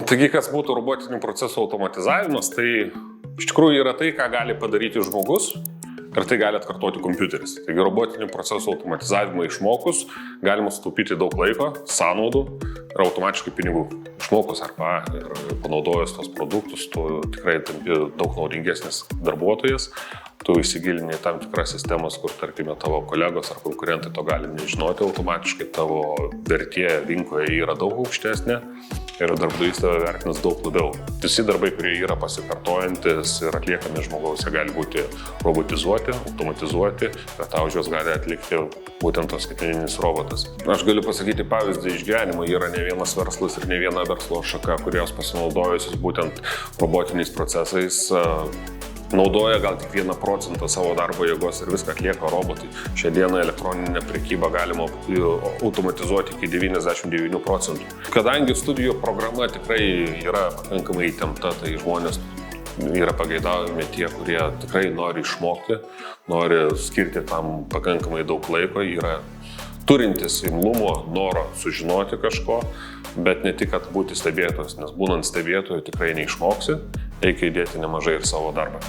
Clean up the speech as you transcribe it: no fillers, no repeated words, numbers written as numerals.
Taigi, kas būtų robotinių procesų automatizavimas, tai iš tikrųjų yra tai, ką gali padaryti žmogus ir tai gali atkartoti kompiuteris. Taigi, robotinių procesų automatizavimą išmokus galima sutaupyti daug laiko, sąnaudų ir automatiškai pinigų. Išmokus arba ir panaudojus tos produktus, tu tikrai tampi daug naudingesnis darbuotojas. Tu įsigilini tam tikras sistemas, kur, tarkime, tavo kolegos ar konkurentai to gali nežinoti automatiškai, tavo vertė rinkoje yra daug aukštesnė ir darbdavys tave vertinas daug labiau. Visi darbai, kurie yra pasikartojantis ir atliekami žmogaus, jie gali būti robotizuoti, automatizuoti ir tau už juos gali atlikti būtent tos skaitmeninis robotas. Aš galiu pasakyti pavyzdį iš gyvenimo, yra ne vienas verslas ir ne viena verslo šaka, kurios pasinaudojusios būtent robotiniais procesais naudoja gal tik 1% savo darbo jėgos ir viską atlieka robotai. Šią dieną elektroninę prekybą galima automatizuoti iki 99%. Kadangi studijų programa tikrai yra pakankamai įtempta, tai žmonės yra pageidaujami tie, kurie tikrai nori išmokti, nori skirti tam pakankamai daug laiko, yra turintis imlumo, noro sužinoti kažko, bet ne tik, kad būti stebėtojas, nes būnant stebėtoju tikrai neišmoksi, reikia įdėti nemažai ir savo darbą.